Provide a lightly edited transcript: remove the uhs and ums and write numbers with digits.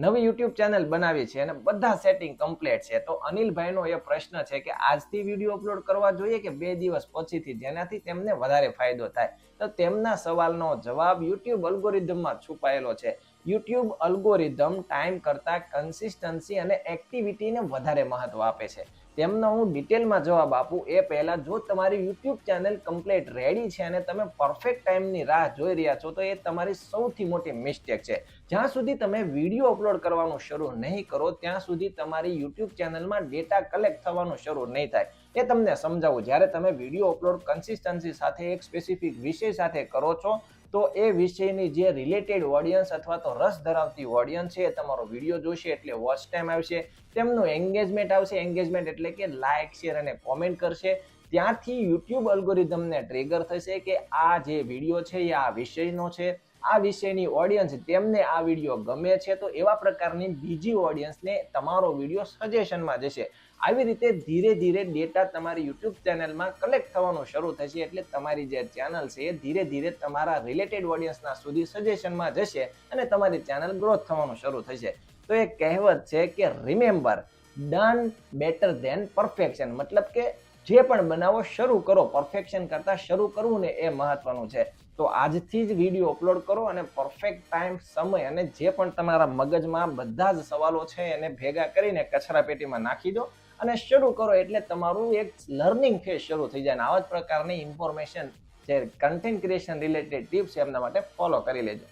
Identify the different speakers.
Speaker 1: નવી YouTube channel બનાવી છે અને બધા સેટિંગ કમ્પ્લીટ છે, તો અનિલભાઈનો એ પ્રશ્ન છે કે આજથી વિડીયો અપલોડ કરવા જોઈએ કે 2 દિવસ પછીથી, જેનાથી તેમને વધારે ફાયદો થાય. તો તેમના સવાલનો જવાબ યુટ્યુબ અલ્ગોરિધમમાં છુપાયેલો છે. યુટ્યુબ અલ્ગોરિધમ ટાઈમ કરતાં કન્સિસ્ટન્સી અને એક્ટિવિટીને વધારે મહત્વ આપે છે. તેમનો હું ડિટેલમાં જવાબ આપું એ પહેલા, જો તમારી યુટ્યુબ ચેનલ કમ્પ્લીટ રેડી છે અને તમે પરફેક્ટ ટાઈમની રાહ જોઈ રહ્યા છો, તો એ તમારી સૌથી મોટી મિસ્ટેક છે. જ્યાં સુધી તમે વિડીયો અપલોડ કરવાનું શરૂ નહીં કરો ત્યાં સુધી તમારી યુટ્યુબ ચેનલમાં ડેટા કલેક્ટ થવાનું શરૂ નહીં થાય. એ તમને સમજાવું. જ્યારે તમે વિડીયો અપલોડ કન્સિસ્ટન્સી સાથે એક સ્પેસિફિક વિષય સાથે કરો છો, તો એ વિષયની જે રિલેટેડ ઓડિયન્સ અથવા તો રસ ધરાવતી ઓડિયન્સ છે, એ તમારો વિડીયો જોશે એટલે વોચ ટાઈમ આવશે, તેમનું એન્ગેજમેન્ટ આવશે. એન્ગેજમેન્ટ એટલે કે લાઇક, શેર અને કોમેન્ટ કરશે. ત્યાંથી યુટ્યુબ અલ્ગોરિધમને ટ્રિગર થશે કે આ જે વિડીયો છે એ આ વિષયનો છે, આ વિષયની ઓડિયન્સ તેમને આ વિડીયો ગમે છે, તો એવા પ્રકારની બીજી ઓડિયન્સને તમારો વિડીયો સજેશનમાં જશે. આવી રીતે ધીરે ધીરે ડેટા તમારી યુટ્યુબ ચેનલમાં કલેક્ટ થવાનું શરૂ થશે, એટલે તમારી જે ચેનલ છે એ ધીરે ધીરે તમારા રિલેટેડ ઓડિયન્સના સુધી સજેશનમાં જશે અને તમારી ચેનલ ગ્રોથ થવાનું શરૂ થશે. તો એક કહેવત છે કે remember, done better than perfection. મતલબ કે જે પણ બનાવો શરૂ કરો, પરફેક્શન કરતાં શરૂ કરવું ને એ મહત્વનું છે. તો આજથી જ વિડીયો અપલોડ કરો અને પરફેક્ટ ટાઈમ, સમય અને જે પણ તમારા મગજમાં બધા જ સવાલો છે એને ભેગા કરીને કચરા પેટીમાં નાખી દો અને શરૂ કરો. એટલે તમારું એક લર્નિંગ ફેઝ શરૂ થઈ જાય. અને આવા જ પ્રકારની ઇન્ફોર્મેશન જે કન્ટેન્ટ ક્રિએશન રિલેટેડ ટિપ્સ છે એમના માટે ફોલો કરી લેજો.